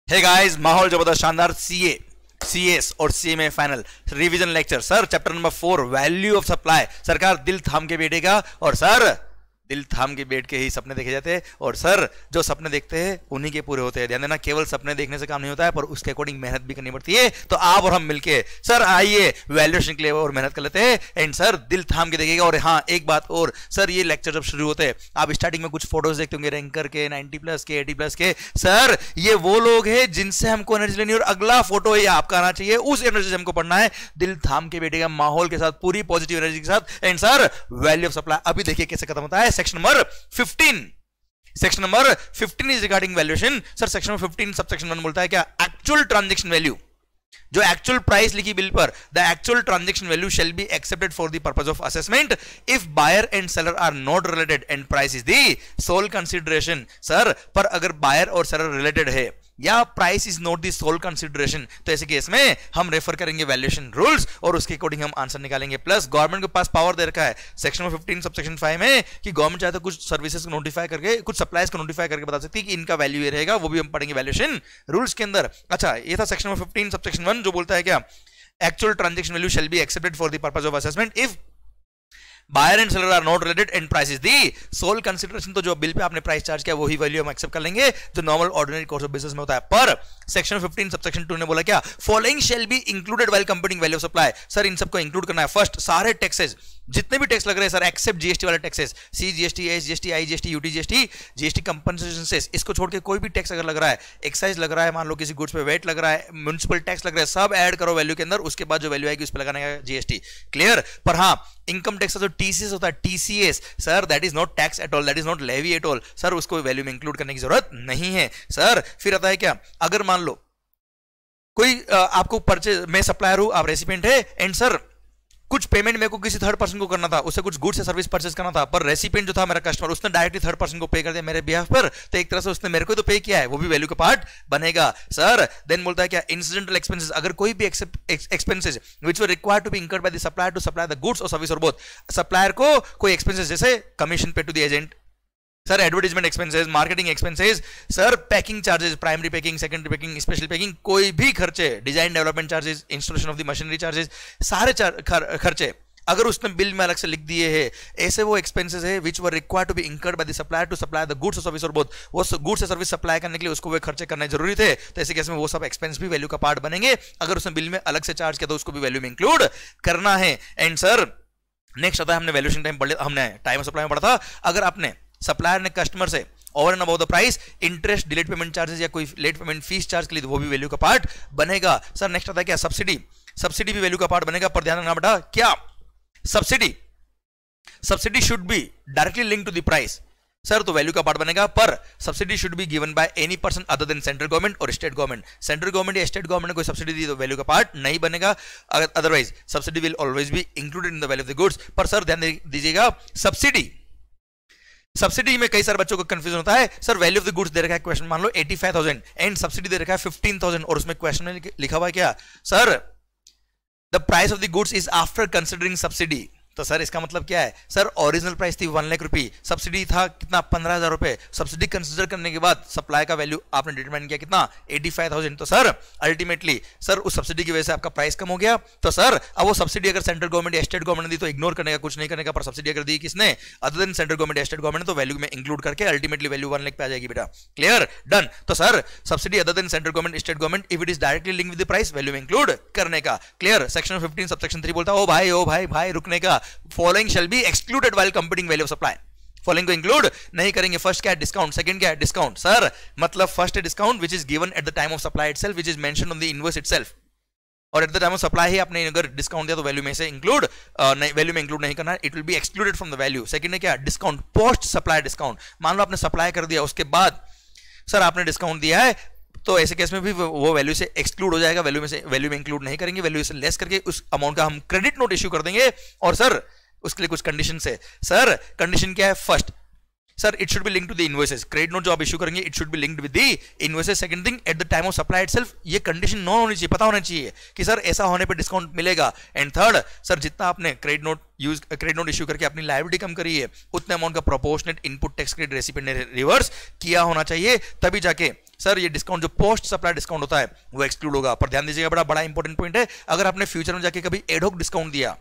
Hey guys, माहौल जबरदस्त शानदार। सीए, सीएस और CMA final revision lecture. Sir chapter number 4 value of supply. सरकार दिल थाम के बैठेगा और सर दिल थाम के बैठ के ही सपने देखे जाते हैं और सर जो सपने देखते हैं उन्हीं के पूरे होते हैं। ध्यान देना, केवल सपने देखने से काम नहीं होता है, पर उसके अकॉर्डिंग मेहनत भी करनी पड़ती है। तो आप और हम मिलके सर आइए वैल्यूएशन के लिए और मेहनत कर लेते हैं। एंड सर दिल थाम के देखिएगा। और हाँ, एक बात और सर, ये लेक्चर जब शुरू होते हैं आप स्टार्टिंग में कुछ फोटोज देखते होंगे रैंकर के 90+ के 80+ के। सर ये वो लोग हैं जिनसे हमको एनर्जी लेनी और अगला फोटो ये आपका आना चाहिए। उस एनर्जी से हमको पढ़ना है। दिल थाम के बैठेगा माहौल के साथ, पूरी पॉजिटिव एनर्जी के साथ। And sir value of supply अभी देखिए कैसे खत्म होता है। Section number 15। Section number 15 is regarding valuation. Sir section number 15 subsection 1 बोलता है क्या? एक्चुअल ट्रांजैक्शन वैल्यू, जो एक्चुअल प्राइस लिखी बिल पर, the actual transaction value shall be accepted for the purpose of assessment if buyer and seller are not related and price is the sole consideration. Sir पर अगर buyer और seller related है या price is not the sole consideration, तो ऐसे case में हम refer करेंगे वैल्यूएशन रूल्स और उसके अकॉर्डिंग हम आंसर निकालेंगे। प्लस गवर्नमेंट के पास पावर दे रखा है सेक्शन 15 सबसेक्शन 5 में कि गवर्नमेंट चाहे तो कुछ सर्विसेज को नोटिफाई करके, कुछ सप्लाईज को नोटिफाई करके बता सकती है कि इनका वैल्यू ये रहेगा। वो भी हम पढ़ेंगे वैल्यूएशन रूल्स के अंदर। अच्छा, ये था सेक्शन 15 सबसेक्शन 1 जो बोलता है क्या? Actual transaction value shall be accepted for the purpose of assessment if buyer and seller are not related and price is the sole consideration. तो जो बिल पे आपने प्राइस चार्ज किया वही वैल्यू हम एक्सेप्ट कर लेंगे जो normal ordinary course of business में होता है। पर सेक्शन 15 सबसेक्शन 2 ने बोला क्या? Following shall be included while computing value of supply. Sir इन सबको इंक्लूड करना है। फर्स्ट, सारे टैक्सेस जितने भी टैक्स लग रहे हैं सर एक्सेप्ट जीएसटी वाले taxes, C GST, S GST, I GST, UT GST, GST compensation cess, इसको छोड़ के कोई भी टैक्स अगर लग रहा है, एक्साइज लग रहा है, मान लो किसी गुड्स पे वेट लग रहा है, म्युनिसिपल टैक्स लग रहा है, सब ऐड करो वैल्यू के अंदर। उसके बाद जो वैल्यू आएगी उस पर लगाने का जीएसटी। क्लियर? पर हाँ, इनकम टैक्स का जो टीसीएस होता है, TCS, sir that is not tax at all, that is not levy at all. Sir उसको वैल्यू में इंक्लूड करने की जरूरत नहीं है। सर फिर आता है क्या? अगर मान लो कोई आपको परचेज, मैं सप्लायर हूं, आप रेसिपिएंट है, एंड सर कुछ पेमेंट मेरे को किसी थर्ड पर्सन को करना था, उससे कुछ गुड्स या सर्विस परचेज करना था, पर रेसिपिएंट जो था मेरा कस्टमर, उसने डायरेक्टली थर्ड पर्सन को पे कर दिया मेरे बिहाफ पर, तो एक तरह से उसने मेरे को तो पे किया है, वो भी वैल्यू का पार्ट बनेगा। सर देन बोलता है क्या? इंसिडेंटल एक्सपेंसेस, अगर कोई भी expenses which were required to be incurred by the supplier to supply the goods और सर्विस और बोथ। सप्लायर को कोई एक्सपेंसेस जैसे commission pay to the agent, sir advertisement expenses, marketing expenses, sir packing charges, primary packing, secondary packing, special packing, कोई भी खर्चे, design development charges, installation of the machinery charges, सारे खर्चे अगर उसने बिल में अलग से लिख दिए हैं, ऐसे वो एक्सपेंसेस है which were required to be incurred by the supplier to supply the goods और सर्विस और बोथ, वो गुड्स और सर्विस सप्लाई करने के लिए उसको वे खर्चे करने जरूरी थे, तो ऐसे केस में वो सब एक्सपेंस भी वैल्यू का पार्ट बनेंगे। अगर उसने बिल में अलग से चार्ज किया तो उसको भी वैल्यू में इंक्लूड करना है। एंड सर नेक्स्ट आता है, हमने वैल्यूएशन टाइम पढ़ लिया, हमने टाइम ऑफ सप्लाई में पढ़ा था। अगर आपने सप्लायर ने कस्टमर से over and above the price interest, delayed payment charges या कोई लेट पेमेंट फीस चार्ज के लिए, तो वो भी वैल्यू का पार्ट बनेगा। सर नेक्स्ट आता है क्या? सब्सिडी। सब्सिडी भी वैल्यू का पार्ट बनेगा, पर ध्यान रखना बेटा क्या? Subsidy should be directly link to the price. Sir तो वैल्यू का पार्ट बनेगा, पर subsidy should be given by any person other than central government और स्टेट गवर्नमेंट। सेंट्रल गवर्नमेंट या स्टेट गवर्नमेंट ने कोई सब्सिडी दी तो वैल्यू का पार्ट नहीं बनेगा, otherwise subsidy will always be included in the value of the goods. पर sir ध्यान दीजिएगा, सब्सिडी में कई सारे बच्चों को कंफ्यूजन होता है। Sir value of the goods दे रखा है, क्वेश्चन मान लो 85,000 एंड सब्सिडी दे रखा है 15,000 और उसमें क्वेश्चन में लिखा हुआ है क्या? Sir the price of the goods is after considering subsidy. तो सर इसका मतलब क्या है? सर ओरिजिनल प्राइस थी 1 लाख रुपए, सब्सिडी था कितना? 15,000 रुपए। सब्सिडी कंसिडर करने के बाद सप्लाई का वैल्यू आपने डिटरमाइन किया कितना? 85,000। तो सर अल्टीमेटली सर उस सब्सिडी की वजह से आपका प्राइस कम हो गया। तो सर अब वो सब्सिडी अगर सेंट्रल गवर्नमेंट या स्टेट गवर्नमेंट ने दी तो इग्नोर करने का, कुछ नहीं करने का, पर सब्सिडी अगर दी किसने? अदर देन सेंट्रल गवर्नमेंट या स्टेट गवर्नमेंट, तो वैल्यू में इंक्लूड करके अल्टीमेटली वैल्यू 1 लाख पे आ जाएगी बेटा। क्लियर? डन। तो sir subsidy other than central government, state government, if it is directly link with the price, value में इंक्लूड करने का। क्लियर? सेक्शन 15 सबसेक्शन 3 बोलता है ओ भाई रुकने का। Following shall be excluded while computing value of supply. Following को include नहीं करेंगे। फर्स्ट क्या है? डिस्काउंट। सेकंड क्या है? डिस्काउंट। सर मतलब फर्स्ट है discount which is given at the time of supply itself, which is mentioned on the invoice itself, और at the time of supply ही आपने अगर डिस्काउंट दिया तो वैल्यू में से इंक्लूड वैल्यू में इंक्लूड नहीं करना है, it will be excluded from the value. Second है क्या? Discount post supply discount. मान लो आपने सप्लाई कर दिया, उसके बाद सर आपने डिस्काउंट दिया है, तो ऐसे केस में भी वो वैल्यू से एक्सक्लूड हो जाएगा, वैल्यू में इंक्लूड नहीं करेंगे, वैल्यू से लेस करके उस अमाउंट का हम क्रेडिट नोट इश्यू कर देंगे। और सर उसके लिए कुछ कंडीशन है। सर कंडीशन क्या है? First sir it should be linked to the invoices. Credit note जो आप इशू करेंगे it should be linked with the invoices. Second thing, at the time of supply itself ये कंडीशन नो होनी चाहिए, पता होना चाहिए कि सर ऐसा होने पे डिस्काउंट मिलेगा। एंड थर्ड, सर जितना आपने क्रेडिट नोट इशू करके अपनी लायबिलिटी कम करी है उतने अमाउंट का proportionate input tax credit recipient ने रिवर्स किया होना चाहिए, तभी जाके सर ये डिस्काउंट जो पोस्ट सप्लाई डिस्काउंट होता है वो एक्सक्लूड होगा। पर ध्यान दीजिएगा, बड़ा बड़ा इंपॉर्टेंट पॉइंट है, अगर आपने फ्यूचर में जाके कभी एडहोक डिस्काउंट दिया,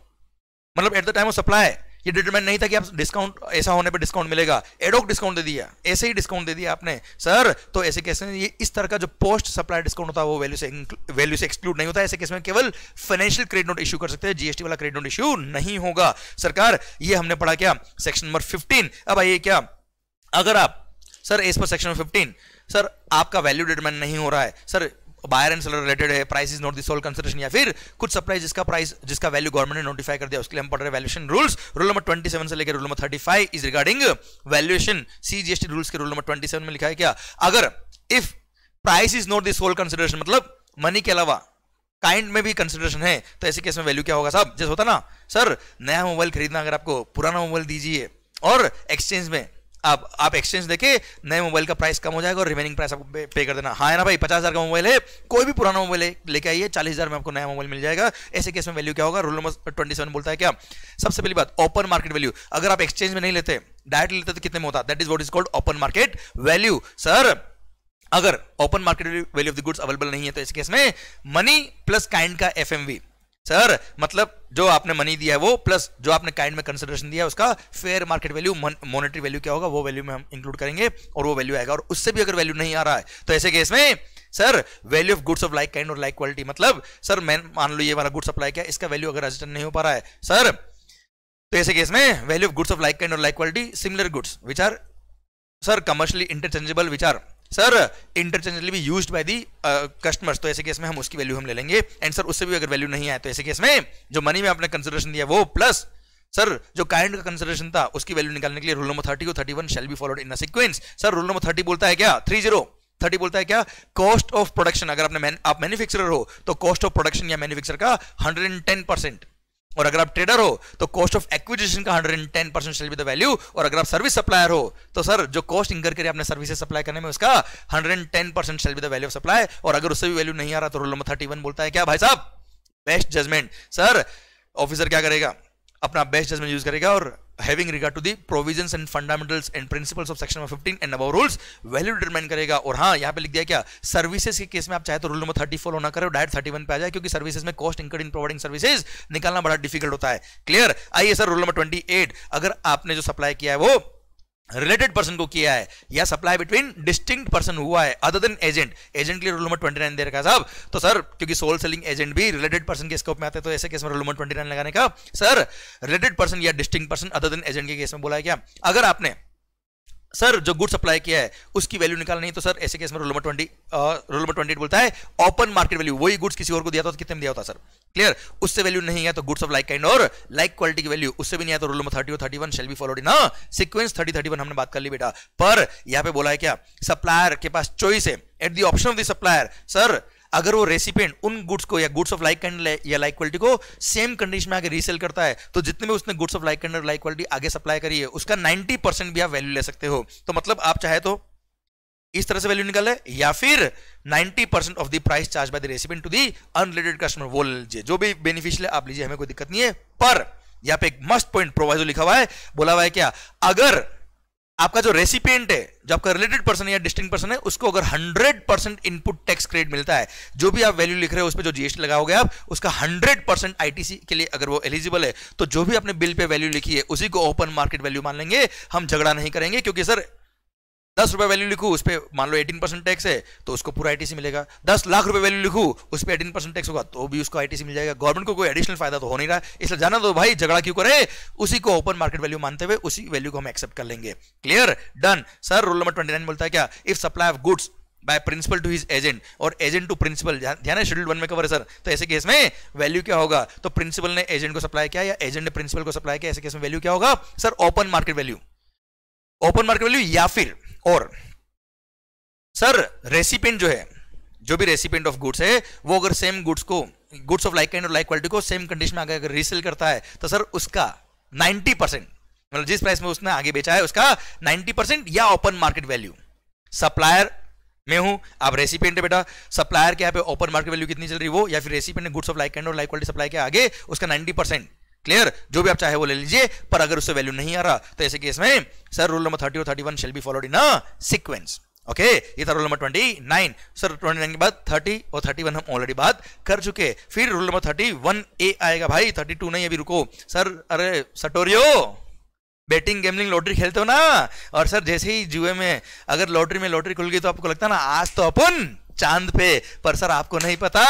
मतलब eight the time of supply ये डिटरमाइन नहीं था कि आप डिस्काउंट ऐसा होने पे डिस्काउंट मिलेगा, एडहोक डिस्काउंट दे दिया, ऐसे ही डिस्काउंट दे दिया आपने सर, तो ऐसे केस में ये इस तरह का जो पोस्ट सप्लाई डिस्काउंट होता है वो वैल्यू से एक्सक्लूड नहीं होता। ऐसे केस में केवल फाइनेंशियल क्रेडिट नोट इशू कर सकते हैं, जीएसटी वाला क्रेडिट नोट इशू नहीं होगा सरकार। ये हमने पढ़ा क्या, सेक्शन नंबर 15। अब आइए क्या, अगर आप sir as per section 15 sir आपका वैल्यू डिटरमाइन नहीं हो रहा है, sir buyer and seller related है, price is not the sole consideration, या फिर कुछ सप्लाई जिसका वैल्यू गवर्नमेंट ने नोटिफाई कर दिया, उसके लिए हम पढ़ रहे हैं वैल्यूएशन रूल्स। रूल नंबर 27 से लेकर rule number 35 is regarding valuation. CGST rules के रूल नंबर 27 में लिखा है क्या, अगर if price is not the sole consideration, मतलब मनी के अलावा काइंड में भी कंसीडरेशन है, तो ऐसे केस में वैल्यू क्या होगा साहब, जैसे होता ना सर नया मोबाइल खरीदना, अगर आपको पुराना मोबाइल दीजिए और एक्सचेंज में आप एक्सचेंज देके नए मोबाइल का प्राइस कम हो जाएगा और रिमेनिंग प्राइस आपको पे कर देना। हाँ है ना भाई, 50,000 का मोबाइल है, कोई भी पुराना मोबाइल लेके आइए, 40,000 में आपको नया मोबाइल मिल जाएगा। ऐसे केस में वैल्यू क्या होगा, रूल नंबर 27 बोलता है क्या, सबसे पहली बात ओपन मार्केट वैल्यू। अगर आप एक्सचेंज में नहीं लेते, डायरेक्ट लेते तो कितने में होता, that is what is called open market value. Sir अगर open market value of the goods available नहीं है, तो इस केस में मनी प्लस काइंड का एफएमवी, सर मतलब जो आपने मनी दिया है वो प्लस जो आपने काइंड में कंसीडरेशन दिया है उसका fair market value, monetary value क्या होगा, वो वैल्यू में हम इंक्लूड करेंगे और वो वैल्यू आएगा। और उससे भी अगर वैल्यू नहीं आ रहा है, तो ऐसे केस में sir value of goods of like kind और लाइक क्वालिटी, मतलब सर मैं मान लो ये वाला गुड्स सप्लाई किया, इसका वैल्यू अगर असिस्टेंट नहीं हो पा रहा है सर, तो ऐसे केस में value of goods of like kind और like quality, similar goods which are sir commercially interchangeable, which are sir interchangeably भी यूज्ड बाय दी कस्टमर्स, तो ऐसे केस में हम उसकी वैल्यू हम ले लेंगे। एंड सर उससे भी अगर वैल्यू नहीं आए, तो ऐसे केस में जो मनी में आपने कंसीडरेशन दिया वो प्लस सर जो काइंड का कंसीडरेशन था उसकी वैल्यू निकालने के लिए रूल नंबर 30 और 31 shall be followed in a sequence. Sir rule number 30 बोलता है क्या, 30 बोलता है क्या, कॉस्ट ऑफ प्रोडक्शन, अगर आप मैन्युफैक्चरर हो तो कॉस्ट ऑफ प्रोडक्शन या मैन्युफैक्चर का 110%, और अगर आप ट्रेडर हो तो कॉस्ट ऑफ एक्विजिशन का 110% शैल बी द वैल्यू, और अगर आप सर्विस सप्लायर हो तो सर जो कॉस्ट इंकर करे आपने सर्विसेज सप्लाई करने में उसका 110% shall be the value of supply. और अगर उससे भी वैल्यू नहीं आ रहा तो रूल नंबर 31 बोलता है क्या भाई साहब, बेस्ट जजमेंट। सर ऑफिसर क्या करेगा, अपना बेस्ट जजमेंट यूज करेगा और having regard to the provisions and fundamentals and principles of section 15 and above rules value determine करेगा। और हाँ यहाँ पे लिख दिया क्या, सर्विसेज के केस में आप चाहे तो रूल नंबर 30 फॉलो ना करें, डायरेक्ट 31 पे आ जाए, क्योंकि सर्विसेज में cost incurred in providing services निकालना बड़ा डिफिकल्ट होता है। क्लियर। आइए सर रूल नंबर 28, अगर आपने जो सप्लाई किया है वो रिलेटेड पर्सन को किया है या सप्लाई बिटवीन डिस्टिंक्ट पर्सन हुआ है अदर देन एजेंट, एजेंट के लिए रूल नंबर 29 दे रखा है साहब। तो सर क्योंकि सोल सेलिंग एजेंट भी रिलेटेड पर्सन के स्कोप में आते हैं, तो ऐसे केस में रूल नंबर 29 लगाने का सर रिलेटेड पर्सन या distinct person other then agent के केस में बोला है क्या, अगर आपने सर जो गुड सप्लाई किया है उसकी वैल्यू निकालनी है, तो सर ऐसे केस में रूल नंबर 28 बोलता है ओपन मार्केट वैल्यू, वही गुड्स किसी और को दिया था तो कितने में दिया होता सर। क्लियर। उससे वैल्यू नहीं है तो गुड्स ऑफ लाइक काइंड और लाइक क्वालिटी की वैल्यू, उससे भी नहीं है तो रूल नंबर 30 और 31 shall be followed in sequence. 30-31 हमने बात कर ली बेटा। पर यहां पे बोला है क्या, सप्लायर के पास चॉइस है at the option of the supplier. Sir अगर वो रेसिपिएंट उन गुड्स को या गुड्स ऑफ लाइक काइंड या लाइक क्वालिटी को सेम कंडीशन में आगे रीसेल करता है, तो जितने भी उसने गुड्स ऑफ लाइक काइंड और लाइक क्वालिटी आगे सप्लाई करी है उसका 90% भी आप वैल्यू ले सकते हो। तो मतलब आप चाहे तो इस तरह से वैल्यू निकाले या फिर 90% of the price charge by the recipient to the unrelated customer, वो लीजिए, जो भी बेनिफिशियल आप लीजिए, हमें कोई दिक्कत नहीं है। पर यहां पे एक मस्ट पॉइंट प्रोवाइजो लिखा हुआ है, बोला हुआ है क्या, अगर आपका जो रेसिपिएंट है, जो आपका रिलेटेड पर्सन है या डिस्टिंक्ट पर्सन है, उसको अगर 100% इनपुट टैक्स क्रेडिट मिलता है, जो भी आप वैल्यू लिख रहे हो उस पे जो जीएसटी लगाओगे आप, उसका 100% आईटीसी के लिए अगर वो एलिजिबल है, तो जो भी आपने बिल पे वैल्यू लिखी है उसी को ओपन मार्केट वैल्यू मान लेंगे, हम झगड़ा नहीं करेंगे। क्योंकि सर 10 रुपए वैल्यू लिखूं उस पे मान लो 18% टैक्स है तो उसको पूरा आईटीसी मिलेगा, 10 लाख रुपए वैल्यू लिखूं उस पे 18% टैक्स होगा तो भी उसको आईटीसी मिल जाएगा। गवर्नमेंट को कोई एडिशनल फायदा तो हो नहीं रहा, इसलिए जाना दो भाई, झगड़ा क्यों करे, उसी को ओपन मार्केट वैल्यू मानते हुए उसी वैल्यू को हम एक्सेप्ट कर लेंगे। Clear, done. Sir rule number 29 बोलता है क्या, if supply of goods by principal to his agent और एजेंट टू प्रिंसिपल, ध्यान है शेड्यूल 1 में कवर है सर, तो ऐसे केस में वैल्यू क्या होगा, तो प्रिंसिपल ने एजेंट को सप्लाई किया या एजेंट ने प्रिंसिपल को सप्लाई किया, ऐसे केस में वैल्यू क्या होगा sir, open market value. Open market value या फिर और सर रेसिपिएंट जो है, जो भी रेसिपिएंट ऑफ गुड्स है, वो अगर सेम गुड्स को, गुड्स ऑफ लाइक काइंड और लाइक क्वालिटी को सेम कंडीशन में आगे अगर रीसेल करता है, तो सर उसका 90%, मतलब जिस प्राइस में उसने आगे बेचा है उसका 90% या ओपन मार्केट वैल्यू। सप्लायर मैं हूं, आप रेसिपिएंट है बेटा, सप्लायर के यहाँ पे ओपन मार्केट वैल्यू कितनी चल रही वो, या फिर रेसिपिएंट ने गुड्स ऑफ लाइक काइंड और लाइक क्वालिटी सप्लाई के आगे उसका 90%। क्लियर, जो भी आप चाहे वो ले लीजिए, पर अगर उससे वैल्यू नहीं आ रहा तो ऐसे केस में सर रूल नंबर 30 और 31 shall be followed in sequence. Okay ये था रूल नंबर 29। सर 29 के बाद 30 और 31 हम ऑलरेडी बात कर चुके। फिर रूल नंबर 31A आएगा भाई, 32 नहीं, अभी रुको सर। अरे सटोरियो, बेटिंग गैम्बलिंग लॉटरी खेलते हो ना, और सर जैसे ही जुए में अगर लॉटरी में लॉटरी खुल गई तो आपको लगता है ना आज तो अपन चांद पे, पर सर आपको नहीं पता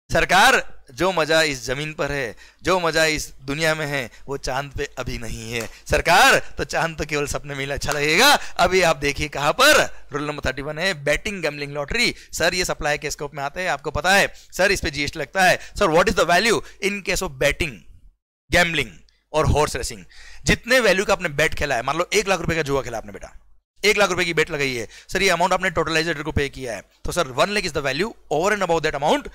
सरकार, जो मजा इस जमीन पर है, जो मजा इस दुनिया में है, वो चांद पे अभी नहीं है सरकार। तो चांद तो केवल सपने में अच्छा लगेगा। अभी आप देखिए कहां पर, रूल नंबर 31 है बेटिंग गैम्बलिंग लॉटरी। सर ये सप्लाई के स्कोप में आते हैं, आपको पता है सर, इस पे जीएसटी लगता है। Sir what is the value in case of betting gambling और हॉर्स रेसिंग? जितने वैल्यू का आपने बेट खेला है, मान लो 1 लाख रुपए का जुआ खेला आपने बेटा, 1 लाख रुपए की बेट लगाई है सर, ये अमाउंट आपने टोटलाइजर को पे किया है, तो sir 1 lakh is the value. Over and about that amount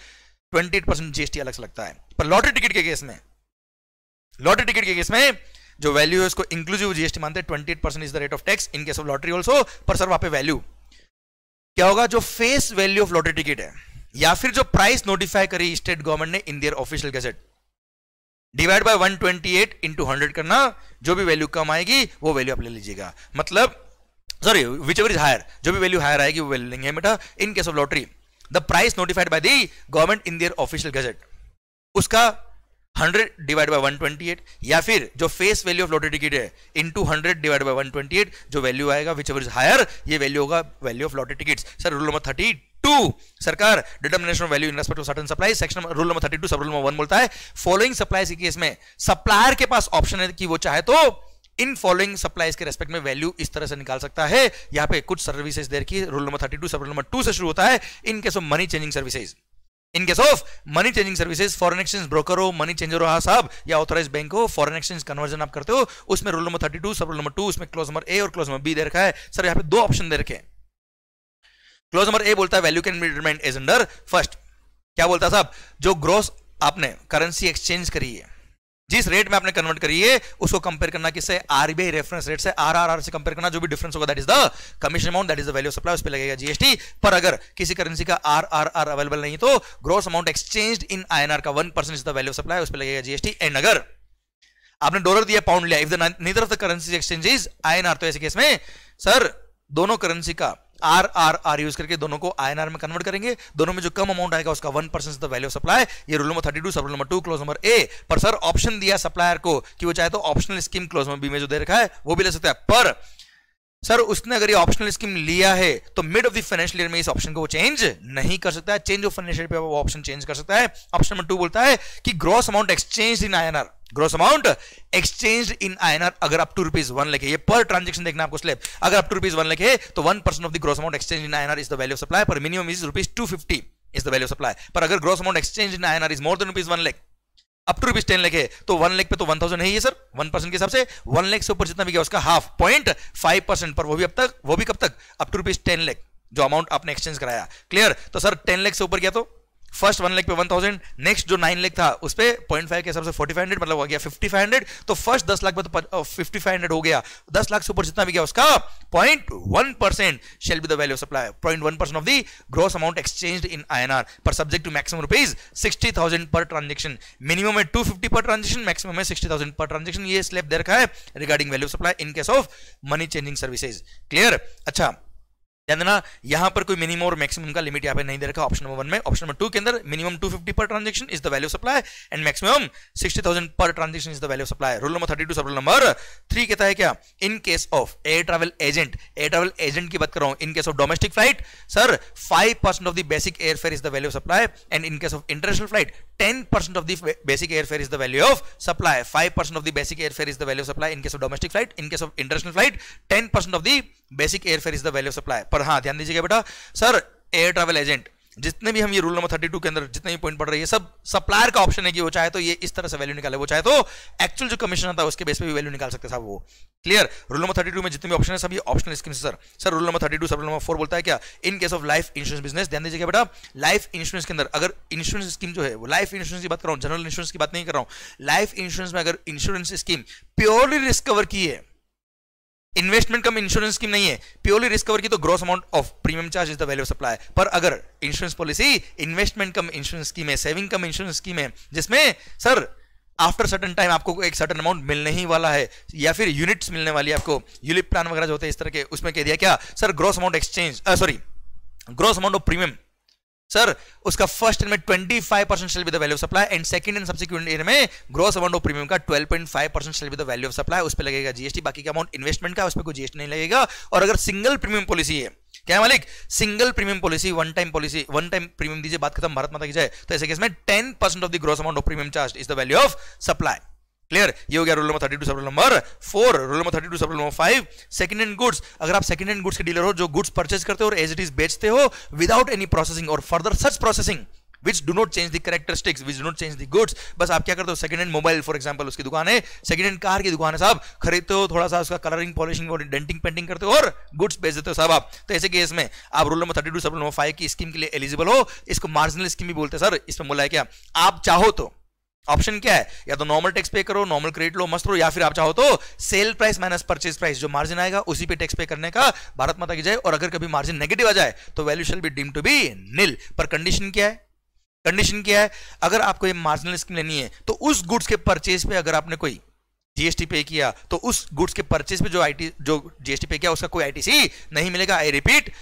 28% GST अलग से लगता है। पर लॉटरी टिकट के केस में, लॉटरी टिकट के केस में जो वैल्यू है उसको इंक्लूसिव जीएसटी मानते हैं। 28% is the rate of tax in case of lottery also. पर सर वहां पे वैल्यू क्या होगा? जो face value of lottery ticket है या फिर जो प्राइस नोटिफाई करी स्टेट गवर्नमेंट ने इन their official gadget, divide by 128 into 100 करना, जो भी वैल्यू कम आएगी वो वैल्यू आप ले लीजिएगा। मतलब sorry whichever is higher, जो भी वैल्यू हायर आएगी वो वैल्यू लेंगे बेटा। In case of lottery the price notified by the government in their official gazette, उसका 100 डिवाइड बाय 128, या फिर जो face value of lottery ticket है इनटू 100 डिवाइड बाय 128, जो वैल्यू आएगा विच एवर इज हायर, ये वैल्यू होगा value of lottery tickets. Sir rule number 32 सरकार determination of value in respect to certain supply, section rule number 32 sub rule number 1 बोलता है following supplies के case में supplier के पास ऑप्शन है कि वो चाहे तो इन फॉलोइंग सप्लाईज के रेस्पेक्ट में वैल्यू इस तरह से निकाल सकता है। यहां पे कुछ सर्विसेज देर की rule number 32 sub rule number 2 से शुरू होता है। इन case of money changing services, in case of money changing services, foreign exchange broker हो, मनी चेंजर हो साहब, या ऑथराइज बैंक हो, फॉरेन एक्सचेंज कन्वर्जन आप करते हो, उसमें rule number 32 sub rule number 2, उसमें क्लोज नंबर ए और क्लोज नंबर बी दे रखा है। सर यहां पे 2 ऑप्शन दे रखे हैं। क्लोज नंबर ए बोलता है value can be determined as under first, क्या बोलता है साहब? जो ग्रॉस आपने करेंसी एक्सचेंज करी है, जिस रेट में आपने कन्वर्ट करी है, उसको कंपेयर करना किससे? आरबीआई रेफरेंस रेट से, आरआरआर से कंपेयर करना। जो भी डिफरेंस होगा that is the commission amount, that is the value of supply, उस पे लगेगा जीएसटी। पर अगर किसी करेंसी का आरआरआर अवेलेबल नहीं तो ग्रॉस अमाउंट एक्सचेंज्ड इन आईएनआर का 1% is the value of supply, उस पे लगेगा जीएसटी। एंड अगर आपने डॉलर दिया, पाउंड लिया, if the neither of the currency exchange is INR, तो ऐसे केस में सर दोनों करेंसी का आरआरआर यूज करके दोनों को आईएनआर में कन्वर्ट करेंगे। दोनों में जो कम अमाउंट आएगा उसका 1% द वैल्यू ऑफ सप्लाई। ये rule number 32 sub rule number 2 close number A. पर सर ऑप्शन दिया सप्लायर को कि वो चाहे तो optional scheme clause number B में जो दे रखा है वो भी ले सकता है। पर सर उसने अगर ये ऑप्शनल स्कीम लिया है तो mid of the financial year में इस ऑप्शन को वो चेंज नहीं कर सकता है। चेंज ऑफ फाइनेंशियल ईयर पे वो ऑप्शन चेंज कर सकता है। ऑप्शन नंबर 2 बोलता है कि gross amount exchange in INR, gross amount exchange in INR अगर अप टू ₹1 लाख है, ये पर ट्रांजैक्शन देखना आपको स्लैब, अगर अप टू ₹1 लाख है तो 1% of the gross amount exchange in INR is the value of supply, पर minimum is ₹250 is the value of supply. पर अगर gross amount exchange in INR is more than ₹1 lakh, up to ₹10 lakh है, तो 1 लाख पे तो 1000 है ही सर 1% के हिसाब से। 1 लाख से ऊपर जितना भी गया उसका हाफ 0.5%, पर वो भी अब तक, वो भी कब तक? अप टू ₹10 लाख जो अमाउंट आपने एक्सचेंज कराया। क्लियर? तो सर 10 लाख से ऊपर गया तो फर्स्ट 1 लाख पे 1000, नेक्स्ट जो 9 लाख था उस पे 0.5 के हिसाब से 4500, मतलब हो गया 5500। तो फर्स्ट 10 लाख पे तो 5500 हो गया। 10 लाख से ऊपर जितना भी गया उसका 0.1% shall be the value of supply, 0.1% of the gross amount exchanged in INR, पर subject to maximum ₹60,000 per transaction. Minimum है 250 पर ट्रांजेक्शन, मैक्सिमम है 60,000 पर ट्रांजेक्शन। ये स्लैब दे रखा है regarding value of supply in case of money changing services. Clear? अच्छा ध्यान देना, यहां पर कोई मिनिमम और मैक्सिमम का लिमिट यहां पे नहीं दे रखा ऑप्शन नंबर 1 में। ऑप्शन नंबर 2 के अंदर मिनिमम 250 पर transaction is the value of supply and maximum 60,000 पर transaction is the value of supply. Rule number 32 sub rule number 3 कहता है क्या? इन case of air travel agent, air travel agent की बात कर रहा हूं, इन case of domestic flight sir 5% of the basic air fare is the value of supply, and in case of international flight 10% of the basic airfare is the value of supply. 5% of the basic airfare is the value of supply in case of domestic flight. In case of international flight, 10% of the basic airfare is the value of supply. पर हाँ ध्यान दीजिएगा बेटा, sir air travel agent जितने भी हम ये rule number 32 के अंदर जितने भी पॉइंट पढ़ रहे हैं, सब सप्लायर का ऑप्शन है कि वो चाहे तो ये इस तरह से वैल्यू निकाले, वो चाहे तो एक्चुअल जो कमीशन आता है उसके बेस पे भी वैल्यू निकाल सकते हैं साहब वो। क्लियर? रूल नंबर 32 में जितने भी ऑप्शन है सब ये optional scheme sir. Sir rule number 32 sub rule number 4 बोलता है क्या? इन case of life insurance business, ध्यान दीजिएगा बेटा, लाइफ इंश्योरेंस के अंदर अगर इंश्योरेंस स्कीम जो है वो लाइफ इंश्योरेंस की बात कर रहा हूँ, जनरल इंश्योरेंस की बात नहीं कर रहा हूँ। लाइफ इंश्योरेंस में अगर insurance scheme purely risk cover की है, इन्वेस्टमेंट कम इंश्योरेंस स्कीम नहीं है, प्योरली रिस्क कवर की, तो gross amount of premium charge is the value of supply. पर अगर इंश्योरेंस पॉलिसी इन्वेस्टमेंट कम इंश्योरेंस स्कीम है, सेविंग कम इंश्योरेंस स्कीम है, जिसमें सर आफ्टर सर्टन टाइम आपको एक सर्टन अमाउंट मिलने ही वाला है, या फिर यूनिट्स मिलने वाली है आपको, यूलिप प्लान वगैरह जो होते हैं इस तरह के, उसमें कह दिया क्या sir gross amount exchange, sorry gross amount of premium, sir उसका फर्स्ट ईयर में 25% shall be the value of supply and second and subsequent year में ग्रॉस अमाउंट ऑफ प्रीमियम का 12.5% shall be the value of supply, उस पे लगेगा GST, बाकी का amount investment का उस पे कोई जीएसटी नहीं लगेगा। और अगर सिंगल प्रीमियम पॉलिसी है, क्या है मालिक, single premium policy, one time policy, one time premium दीजिए, बात खत्म, भारत माता की जय, तो ऐसे केस में 10% of the gross amount of premium charge is the value of supply. Clear, ये हो गया rule number 32 sub rule number 4। Rule number 32 sub rule number 5, second hand goods, अगर आप सेकंड हैंड गुड्स के डीलर हो जो goods purchase करते हो और एज इट इज बेचते हो विदाउट एनी प्रोसेसिंग और further such processing which do not change the characteristics, which do not change the goods, बस आप क्या करते हो, second hand mobile for example उसकी दुकान है, सेकंड हैंड कार की दुकान है साहब, खरीदते हो, थोड़ा सा उसका कलरिंग पॉलिशिंग और डेंटिंग पेंटिंग करते हो और गुड्स बेच देते हो साहब आप, तो ऐसे केस में आप rule number 32 sub rule number 5 की स्कीम के लिए एलिजिबल हो। इसको मार्जिनल स्कीम भी बोलते हैं सर, इसमें बोला है क्या, आप चाहो तो ऑप्शन क्या है, या तो नॉर्मल टैक्स पे करो, नॉर्मल क्रेडिट लो, मस्त लो, या फिर आप चाहो तो sale price minus purchase price, जो मार्जिन आएगा उसी पे टैक्स पे करने का, भारत माता की जय। और अगर कभी मार्जिन नेगेटिव आ जाए तो value shall be deemed to be nil. पर कंडीशन क्या है, कंडीशन क्या है, अगर आपको ये मार्जिनल स्कीम लेनी है तो उस गुड्स के परचेज पे अगर आपने कोई जीएसटी पे किया तो उस गुड्स के परचेज पे जो जीएसटी पे किया उसका कोई आईटीसी नहीं मिलेगा। आई रिपीट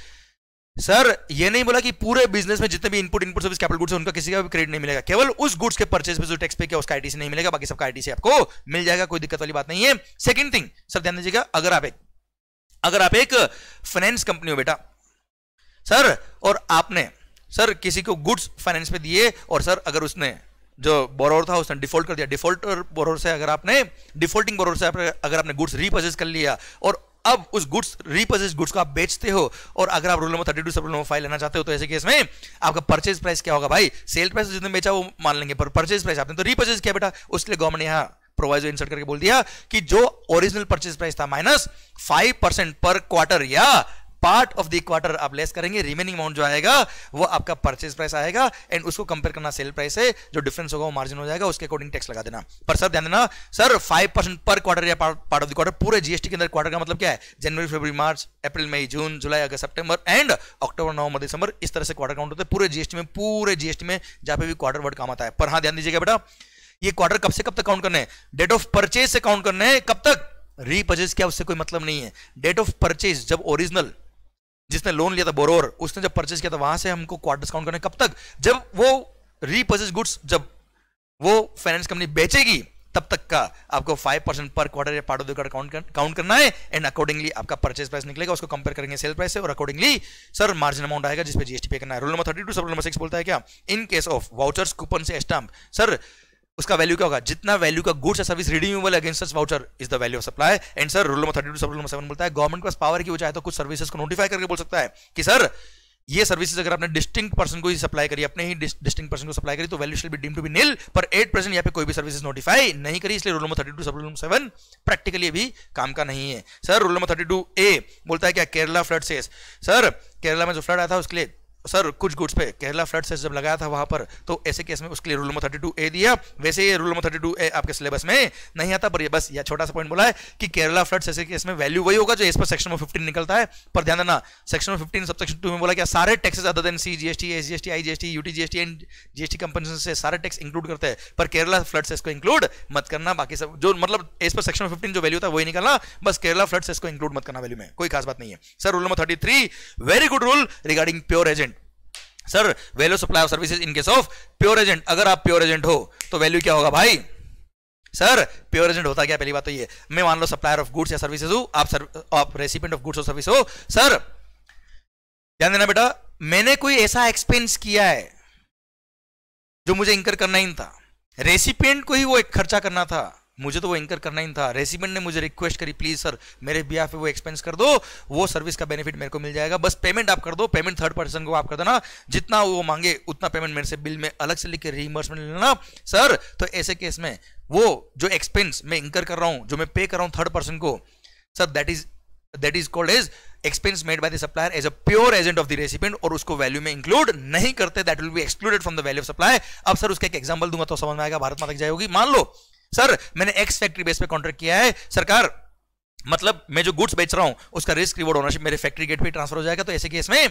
सर, ये नहीं बोला कि पूरे बिजनेस में जितने भी इनपुट सर्विस कैपिटल गुड्स है उनका किसी का भी क्रेडिट नहीं मिलेगा, केवल उस गुड्स के परचेज पे जो टैक्स पे किया उसका आईटीसी नहीं मिलेगा, बाकी सबका आईटीसी आपको मिल जाएगा, कोई दिक्कत वाली बात नहीं है। सेकंड थिंग सर ध्यान दीजिएगा, अगर आप एक फाइनेंस कंपनी हो बेटा सर, और आपने सर किसी को गुड्स फाइनेंस पे दिए और सर अगर उसने जो बोरोवर था उसने डिफॉल्ट कर दिया, डिफॉल्टर बोरोवर से अगर आपने डिफॉल्टिंग बोरोवर से अगर आपने गुड्स रीपर्चेज कर लिया और अब उस गुड्स रीपर्चेज गुड्स को आप बेचते हो और अगर आप rule number 32 sub rule number 5 लेना चाहते हो तो ऐसे केस में आपका परचेज प्राइस क्या होगा भाई, सेल प्राइस जितने बेचा वो मान लेंगे, पर परचेज प्राइस आपने तो रीपर्चेज किया बेटा, उसके लिए गवर्नमेंट यहाँ प्रोवाइजो इंसर्ट करके बोल दिया कि जो ओरिजिनल परचेज प्राइस था माइनस 5% पर क्वार्टर या पार्ट ऑफ द क्वार्टर आप लेस करेंगे, रिमेनिंग अमाउंट जो आएगा वो आपका परचेज प्राइस आएगा एंड उसको कंपेयर करना सेल प्राइस से, जो डिफरेंस होगा वो मार्जिन हो जाएगा, उसके अकॉर्डिंग टैक्स लगा देना। पर सर ध्यान देना सर 5% पर क्वार्टर या पार्ट ऑफ द क्वार्टर, पूरे जीएसटी के अंदर क्वार्टर का मतलब क्या है, जनवरी फरवरी मार्च अप्रैल मई जून जुलाई अगस्त सितंबर एंड अक्टूबर नवंबर दिसंबर, इस तरह से क्वार्टर काउंट होते हैं पूरे जीएसटी में जहां पे भी क्वार्टर वर्ड काम आता है। पर हाँ ध्यान दीजिएगा बेटा, ये क्वार्टर कब से कब तक काउंट करने हैं, डेट ऑफ परचेज से काउंट करने हैं, कब तक, रीपर्चेज क्या उससे कोई मतलब नहीं है, डेट ऑफ परचेज जब ओरिजिनल जिसने लोन लिया था बोरोवर उसने जब परचेज किया था वहां से हमको क्वार्टर्स काउंट करने, कब तक, जब वो रीपर्चेज गुड्स जब वो फाइनेंस कंपनी बेचेगी तब तक का आपको 5% पर क्वार्टर या part of the quarter count करना है एंड अकॉर्डिंगली आपका परचेज प्राइस निकलेगा, उसको कंपेयर करेंगे सेल प्राइस से और अकॉर्डिंगली सर मार्जिन अमाउंट आएगा जिस पे जीएसटी पे करना है। Rule number 32 sub rule number 6 बोलता है क्या, इन केस ऑफ वाउचर्स कूपन से स्टैम्प, सर उसका वैल्यू क्या होगा, जितना वैल्यू का गुड्स या service redeemable against such voucher is the value of supply. And sir rule number 32 sub rule number 7 बोलता है गवर्नमेंट के पास पावर की वो चाहे तो कुछ सर्विसेज को नोटिफाई करके बोल सकता है कि सर ये सर्विसेज अगर आपने डिस्टिंक्ट पर्सन को ही सप्लाई करी, अपने ही डिस्टिंक्ट पर्सन को सप्लाई करी तो value shall be deemed to be nil, पर 8% यहाँ पे कोई भी सर्विसेज नोटिफाई नहीं करी, इसलिए rule number 32 sub rule number 7 practically भी काम का नहीं है। सर रूल नंबर 32A बोलता है क्या, Kerala flood cess, sir Kerala में जो फ्लड आया था उसके लिए सर कुछ गुड्स पे केरला फ्लड सेस जब लगाया था वहां पर तो ऐसे केस में उसके लिए रूल नंबर 32A दिया। वैसे ये रूल नंबर 32A आपके सिलेबस में नहीं आता, पर ये बस यह छोटा सा पॉइंट बोला है कि केरला फ्लड सेस के केस में वैल्यू वही होगा जो इस पर सेक्शन नंबर 15 निकलता है। पर ध्यान देना सेक्शन नंबर 15 सबसेक्शन 2 में बोला क्या, सारे taxes other than C GST, S GST, I GST, UT GST and GST compensation से सारे टैक्स इंक्लूड करते हैं, पर केरला फ्लड सेस को इंक्लूड मत करना। बाकी सब जो मतलब इस पर सेक्शन 15 जो वैल्यू था वही निकलना, बस केरला फ्लड सेस को इंक्लूड मत करना वैल्यू में, कोई खास बात नहीं है। Sir rule number 33 very good rule regarding pure agent, sir value supply of services in case of pure agent, अगर आप प्योर एजेंट हो तो वैल्यू क्या होगा भाई, सर प्योर एजेंट होता क्या, पहली बात तो ये, मैं मान लो सप्लायर ऑफ गुड्स या सर्विसेज हूं, आप रेसिपिएंट ऑफ गुड्स और सर्विस हो, सर ध्यान देना बेटा मैंने कोई ऐसा एक्सपेंस किया है जो मुझे इंकर करना ही था, रेसिपिएंट को ही वो एक खर्चा करना था, मुझे तो वो इंकर करना ही था, रेसिपिएंट ने मुझे रिक्वेस्ट करी प्लीज सर मेरे बिहाफ पे वो एक्सपेंस कर दो, वो सर्विस का बेनिफिट मेरे को मिल जाएगा, बस पेमेंट आप कर दो, पेमेंट थर्ड पर्सन को आप कर देना, जितना वो मांगे उतना पेमेंट मेरे से बिल में अलग से लिख के रीइंबर्समेंट लेना सर। तो ऐसे केस में वो जो एक्सपेंस मैं इंकर कर रहा हूं, जो मैं पे कर रहा हूं थर्ड पर्सन को, sir that is called as expense made by the supplier as a pure agent of the recipient, और उसको वैल्यू में इंक्लूड नहीं करते, that will be excluded from the value of supply. अब सर उसका एक example दूंगा तो समझ में आएगा, भारत माता की जय होगी। मान लो सर मैंने एक्स फैक्ट्री बेस पे कॉन्ट्रैक्ट किया है, सरकार मतलब मैं जो गुड्स बेच रहा हूं उसका रिस्क रिवॉर्ड ओनरशिप मेरे फैक्ट्री गेट पे ट्रांसफर हो जाएगा, तो ऐसे केस में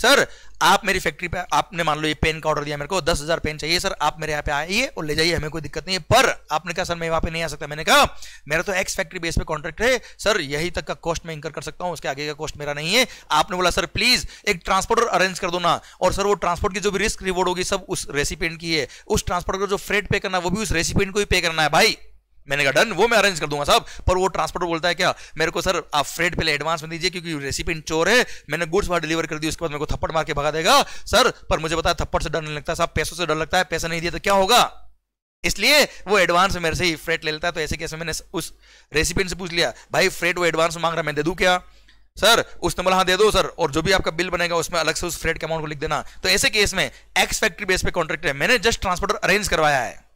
सर आप मेरी फैक्ट्री पे आपने मान लो ये पेन का ऑर्डर दिया मेरे को 10,000 पेन चाहिए सर, आप मेरे यहाँ पे आइए और ले जाइए, हमें कोई दिक्कत नहीं है। पर आपने कहा सर मैं वहां पे नहीं आ सकता। मैंने कहा मेरा तो एक्स फैक्ट्री बेस पे कॉन्ट्रैक्ट है सर, यही तक का कॉस्ट मैं इंकर कर सकता हूं, उसके आगे का कॉस्ट मेरा नहीं है। आपने बोला सर प्लीज एक ट्रांसपोर्टर अरेंज कर दो ना, और सर वो ट्रांसपोर्ट की जो भी रिस्क रिवॉर्ड होगी सब उस रेसिपिएंट की है, उस ट्रांसपोर्टर को जो फ्रेट पे करना है वो भी उस रेसिपिएंट को ही पे करना है भाई। मैंने कहा डन, वो मैं अरेंज कर दूंगा साहब। पर वो ट्रांसपोर्टर बोलता है क्या मेरे को सर आप फ्रेट पहले एडवांस में दीजिए क्योंकि रेसिपिएंट चोर है, मैंने गुड्स वहां डिलीवर कर दी, उसके बाद मेरे को थप्पड़ मार के भगा देगा सर। पर मुझे पता है थप्पड़ से डर नहीं लगता साहब, पैसों से डर लगता है, पैसा नहीं दिया तो क्या होगा, इसलिए वो एडवांस में मेरे से ही फ्रेट ले लेता है। तो ऐसे कैसे मैंने उस रेसिपिएंट से पूछ लिया भाई फ्रेट वो एडवांस में मांग रहा है, मैं दे दूं क्या सर? उसने बोला हाँ दे दो सर, और जो भी आपका बिल बनेगा उसमें अलग से उस फ्रेट के अमाउंट को लिख देना। तो ऐसे केस में एक्स फैक्ट्री बेस पे कॉन्ट्रैक्ट है, मैंने जस्ट ट्रांसपोर्टर अरेंज करवाया है।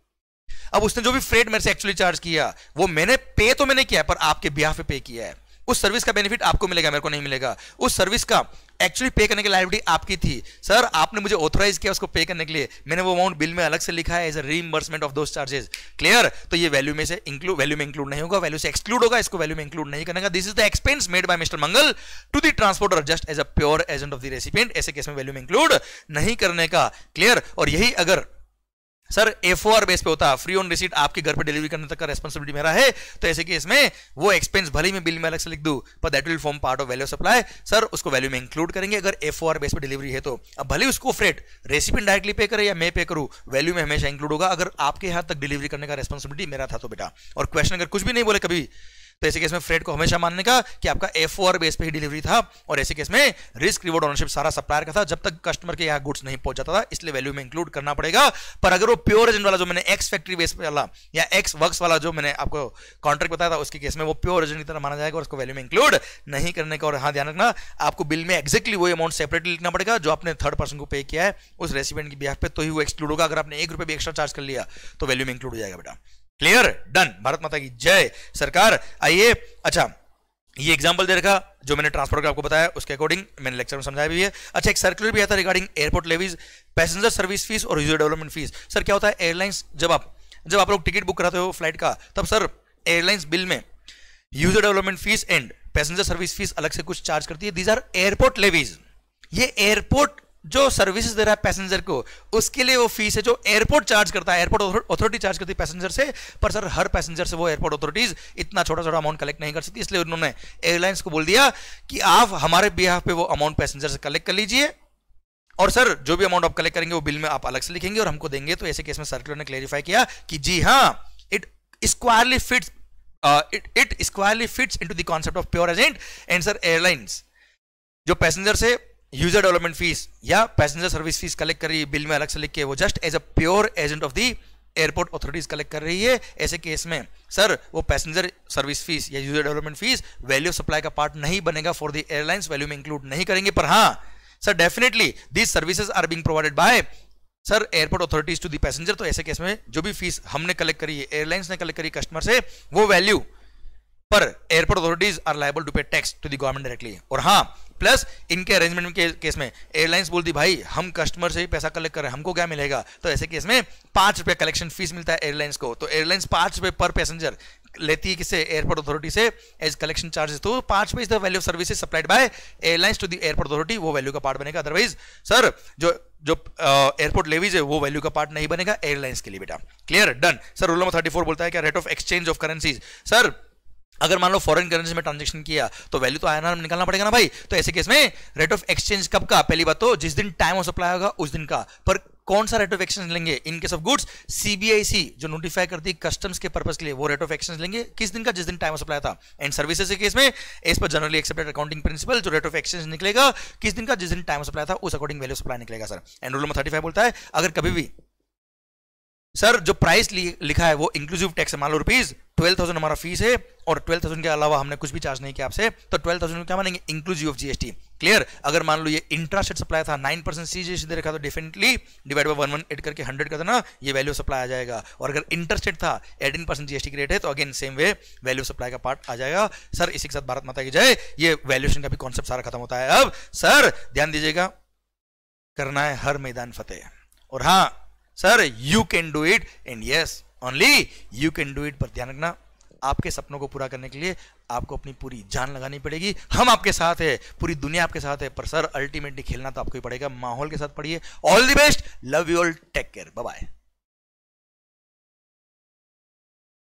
अब उसने जो भी फ्रेट मेरे से एक्चुअली चार्ज किया वो मैंने पे तो मैंने किया पर आपके बिहाफ पे पे किया है। उस सर्विस का बेनिफिट आपको मिलेगा, मेरे को नहीं मिलेगा। उस सर्विस का एक्चुअली पे करने की लायबिलिटी आपकी थी सर, आपने मुझे ऑथराइज किया उसको पे करने के लिए, मैंने वो अमाउंट बिल में अलग से लिखा है as a reimbursement of those charges. Clear? तो ये वैल्यू में से वैल्यू में इंक्लूड नहीं होगा, वैल्यू से एक्सक्लूड होगा, इसको वैल्यू में इंक्लूड नहीं करने का। This is the expense made by mister Mangal to the transporter just as a pure agent of the recipient. ऐसे केस में वैल्यू में इंक्लूड नहीं करने का। क्लियर? और यही अगर सर एफओआर बेस पे होता, फ्री ऑन रिसीट आपके घर पे डिलीवरी करने तक का रेस्पॉन्सिबिलिटी मेरा है, तो ऐसे केस में वो एक्सपेंस भले ही मैं बिल में अलग से लिख दूं पर that will form part of value supply sir, उसको वैल्यू में इंक्लूड करेंगे अगर एफओआर बेस पे डिलीवरी है तो। अब भले उसको फ्रेट रेसिपिएंट डायरेक्टली पे करे या मैं पे करूं, वैल्यू में हमेशा इंक्लूड होगा अगर आपके यहां तक डिलीवरी करने का रेस्पॉन्सिबिलिटी मेरा था तो बेटा। और क्वेश्चन अगर कुछ भी नहीं बोले कभी तो ऐसे केस में फ्रेट को हमेशा मानने का कि आपका एफओआर बेस पे ही डिलीवरी था, और ऐसे केस में रिस्क रिवॉर्ड ओनरशिप सारा सप्लायर का था जब तक कस्टमर के यहाँ गुड्स नहीं पहुंच जाता था, इसलिए वैल्यू में इंक्लूड करना पड़ेगा। पर अगर वो प्योर एजेंट वाला जो मैंने एक्स फैक्ट्री बेस पे वाला या एक्स वर्क्स वाला जो मैंने आपको कॉन्ट्रैक्ट बताया था उसके केस में वो प्योर एजेंट की तरह माना जाएगा और उसको वैल्यू में इंक्लूड नहीं करने का। और हाँ ध्यान रखना आपको बिल में एक्जैक्टली वही अमाउंट सेपरेटली लिखना पड़ेगा जो आपने थर्ड पर्सन को पे किया है उस रेसिपिएंट की बिहाफ पे, तो ही वो एक्सक्लूड होगा। अगर आपने 1 रुपए भी एक्स्ट्रा चार्ज कर लिया तो वैल्यू में इंक्लूड हो जाएगा बेटा। क्लियर? डन। भारत माता की जय। सरकार आइए, अच्छा ये एग्जांपल दे रखा जो मैंने ट्रांसपोर्ट का आपको बताया उसके अकॉर्डिंग मैंने लेक्चर में समझाया भी है। अच्छा एक सर्कुलर भी आता है regarding airport levies, passenger service fees और यूजर डेवलपमेंट फीस। सर क्या होता है एयरलाइंस जब आप लोग टिकट बुक कराते हो फ्लाइट का, तब सर एयरलाइंस बिल में user development fee and passenger service fee अलग से कुछ चार्ज करती है। These are airport levies. ये एयरपोर्ट जो सर्विसेज दे रहा है पैसेंजर को उसके लिए वो फीस है जो एयरपोर्ट चार्ज करता है, एयरपोर्ट अथॉरिटी चार्ज करती है पैसेंजर से। पर सर हर पैसेंजर से वो एयरपोर्ट अथॉरिटीज इतना छोटा छोटा अमाउंट कलेक्ट नहीं कर सकती, इसलिए उन्होंने एयरलाइंस को बोल दिया कि आप हमारे बिहाफ पे वो अमाउंट पैसेंजर से कलेक्ट कर लीजिए, और सर जो भी अमाउंट आप कलेक्ट करेंगे वो बिल में आप अलग से लिखेंगे और हमको देंगे। तो ऐसे केस में सर्कुलर ने क्लेरिफाई किया कि जी हाँ it स्क्वायरली fits into the concept of pure agent. And sir airlines जो पैसेंजर से यूजर डेवलपमेंट फीस या पैसेंजर सर्विस फीस कलेक्ट कर रही है बिल में अलग से लिख के, वो just as a pure agent of the airport authorities collect कर रही है। ऐसे केस में सर वो पैसेंजर सर्विस फीस या user development fee value supply का पार्ट नहीं बनेगा फॉर द एयरलाइंस, वैल्यू में इंक्लूड नहीं करेंगे। पर हाँ sir definitely these services are being provided by sir airport authorities to the passenger. तो ऐसे केस में जो भी फीस हमने कलेक्ट करी है, एयरलाइंस ने कलेक्ट करी कस्टमर से, वो वैल्यू पर airport authorities are liable to pay tax to the government directly. और हाँ प्लस इनके अरेंजमेंट के केस में एयरलाइंस बोलती भाई हम कस्टमर से ही पैसा कलेक्ट कर रहे हैं, हमको क्या मिलेगा? तो ऐसे केस में 5 रुपए कलेक्शन फीस मिलता है एयरलाइंस को। तो एयरलाइंस 5 रुपए पर पैसेंजर लेती है किससे? एयरपोर्ट अथॉरिटी से एज कलेक्शन चार्जेस। तो 5 रुपए is the value of services supplied by airlines to the airport authority, वो वैल्यू का पार्ट बनेगा। अदरवाइज सर जो एयरपोर्ट लेवीज है वो वैल्यू का पार्ट नहीं बनेगा एयरलाइंस के लिए बेटा। Clear? Done. Sir rule number 34 बोलता है क्या rate of exchange of currencies. Sir अगर मान लो फॉरेन करेंसी में ट्रांजैक्शन किया तो वैल्यू तो आईएनआर में निकालना पड़ेगा ना भाई। तो ऐसे केस में रेट ऑफ एक्सचेंज कब का? पहली बात तो जिस दिन टाइम ऑफ सप्लाई होगा उस दिन का। पर कौन सा रेट ऑफ एक्सचेंज लेंगे? इन केस ऑफ गुड्स सीबीआईसी जो नोटिफाई करती है कस्टम्स के पर्पस के लिए, वो रेट ऑफ एक्सचेंज लेंगे किस दिन का? जिस दिन टाइम ऑफ सप्लाई था। एंड सर्विसेज के केस में as per generally accepted accounting principle जो रेट ऑफ एक्सचेंज निकलेगा किस दिन का? जिस दिन टाइम ऑफ सप्लाई था, उस अकॉर्डिंग वैल्यू सप्लाई निकलेगा सर। एंड रूल नंबर 35 बोलता है अगर कभी भी सर जो प्राइस लिखा है वो इंक्लूसिव टैक्स है, मान लो रुपीज 12,000 हमारा फीस है और 12,000 के अलावा हमने कुछ भी चार्ज नहीं किया आपसे, तो 12,000 क्या मानेंगे? Inclusive of GST. क्लियर? अगर मान लो ये इंट्रास्टेट सप्लाई था 9% सीजीएसटी दे रखा तो डेफिनेटली डिवाइड बाय 118 करके 100 कर देना, ये वैल्यू सप्लाई आ जाएगा। और अगर इंटरस्टेट था 18% जीएसटी की रेट है तो again same way value supply का पार्ट आ जाएगा। सर इसी के साथ भारत माता की जय, ये वैल्यूएशन का भी कॉन्सेप्ट सारा खत्म होता है। अब सर ध्यान दीजिएगा, करना है हर मैदान फतेह। और हाँ sir you can do it and yes only you can do it. पर ध्यान रखना आपके सपनों को पूरा करने के लिए आपको अपनी पूरी जान लगानी पड़ेगी। हम आपके साथ है, पूरी दुनिया आपके साथ है, पर सर अल्टीमेटली खेलना तो आपको ही पड़ेगा। माहौल के साथ पढ़िए। All the best, love you all, take care, bye bye.